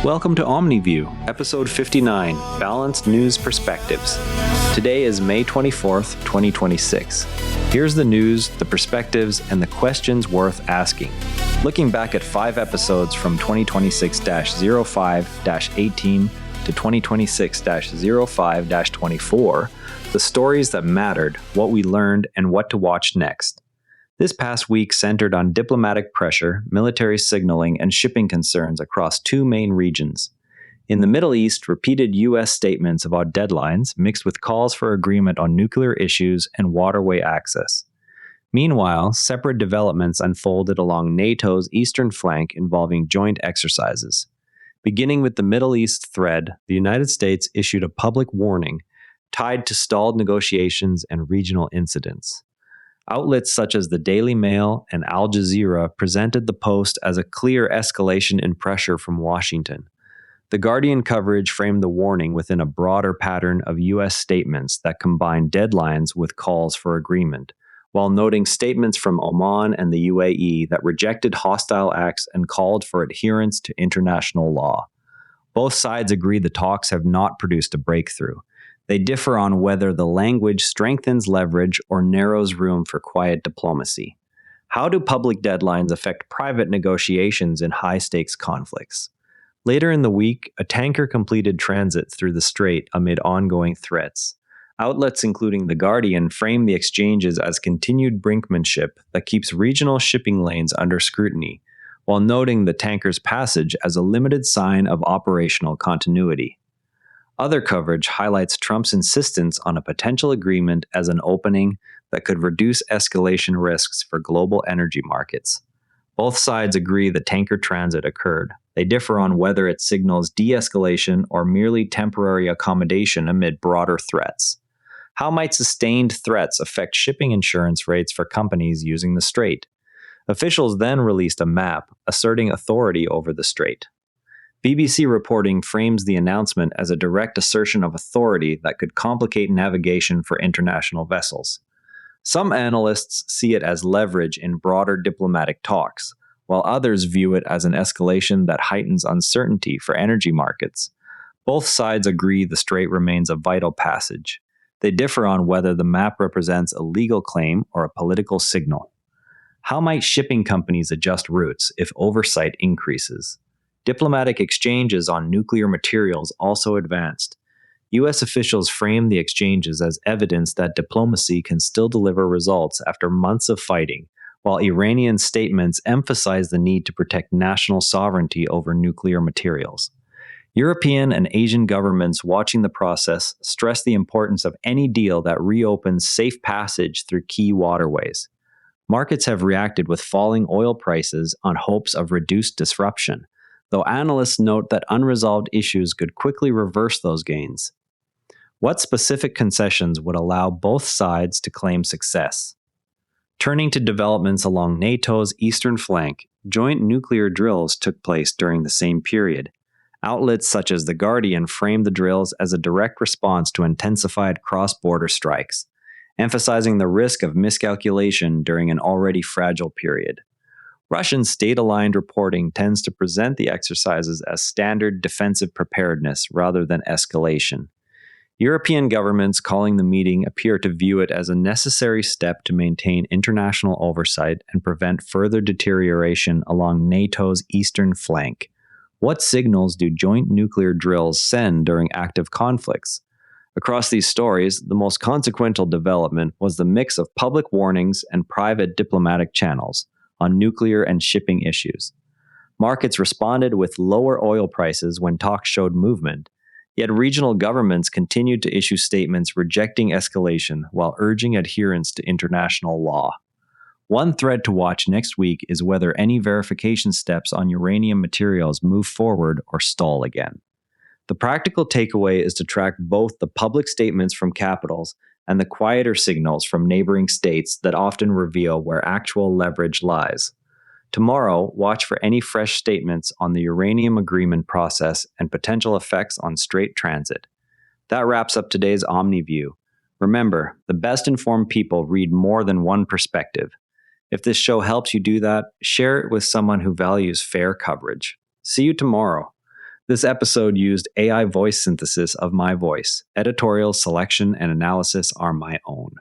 Welcome to Omni View, episode 59, Balanced News Perspectives. Today is May 24th, 2026. Here's the news, the perspectives, and the questions worth asking. Looking back at 5 episodes from 2026-05-18 to 2026-05-24, the stories that mattered, what we learned, and what to watch next. This past week centered on diplomatic pressure, military signaling, and shipping concerns across 2 main regions. In the Middle East, repeated U.S. statements about deadlines mixed with calls for agreement on nuclear issues and waterway access. Meanwhile, separate developments unfolded along NATO's eastern flank involving joint exercises. Beginning with the Middle East thread, the United States issued a public warning tied to stalled negotiations and regional incidents. Outlets such as the Daily Mail and Al Jazeera presented the post as a clear escalation in pressure from Washington. The Guardian coverage framed the warning within a broader pattern of U.S. statements that combined deadlines with calls for agreement, while noting statements from Oman and the UAE that rejected hostile acts and called for adherence to international law. Both sides agree the talks have not produced a breakthrough. They differ on whether the language strengthens leverage or narrows room for quiet diplomacy. How do public deadlines affect private negotiations in high-stakes conflicts? Later in the week, a tanker completed transit through the strait amid ongoing threats. Outlets including The Guardian frame the exchanges as continued brinkmanship that keeps regional shipping lanes under scrutiny, while noting the tanker's passage as a limited sign of operational continuity. Other coverage highlights Trump's insistence on a potential agreement as an opening that could reduce escalation risks for global energy markets. Both sides agree the tanker transit occurred. They differ on whether it signals de-escalation or merely temporary accommodation amid broader threats. How might sustained threats affect shipping insurance rates for companies using the strait? Officials then released a map asserting authority over the strait. BBC reporting frames the announcement as a direct assertion of authority that could complicate navigation for international vessels. Some analysts see it as leverage in broader diplomatic talks, while others view it as an escalation that heightens uncertainty for energy markets. Both sides agree the strait remains a vital passage. They differ on whether the map represents a legal claim or a political signal. How might shipping companies adjust routes if oversight increases? Diplomatic exchanges on nuclear materials also advanced. U.S. officials framed the exchanges as evidence that diplomacy can still deliver results after months of fighting, while Iranian statements emphasize the need to protect national sovereignty over nuclear materials. European and Asian governments watching the process stress the importance of any deal that reopens safe passage through key waterways. Markets have reacted with falling oil prices on hopes of reduced disruption, though analysts note that unresolved issues could quickly reverse those gains. What specific concessions would allow both sides to claim success? Turning to developments along NATO's eastern flank, joint nuclear drills took place during the same period. Outlets such as The Guardian framed the drills as a direct response to intensified cross-border strikes, emphasizing the risk of miscalculation during an already fragile period. Russian state-aligned reporting tends to present the exercises as standard defensive preparedness rather than escalation. European governments calling the meeting appear to view it as a necessary step to maintain international oversight and prevent further deterioration along NATO's eastern flank. What signals do joint nuclear drills send during active conflicts? Across these stories, the most consequential development was the mix of public warnings and private diplomatic channels on nuclear and shipping issues. Markets responded with lower oil prices when talks showed movement, yet regional governments continued to issue statements rejecting escalation while urging adherence to international law. One thread to watch next week is whether any verification steps on uranium materials move forward or stall again. The practical takeaway is to track both the public statements from capitals and the quieter signals from neighboring states that often reveal where actual leverage lies. Tomorrow, watch for any fresh statements on the uranium agreement process and potential effects on strait transit. That wraps up today's Omni View. Remember, the best informed people read more than one perspective. If this show helps you do that, share it with someone who values fair coverage. See you tomorrow. This episode used AI voice synthesis of my voice. Editorial selection and analysis are my own.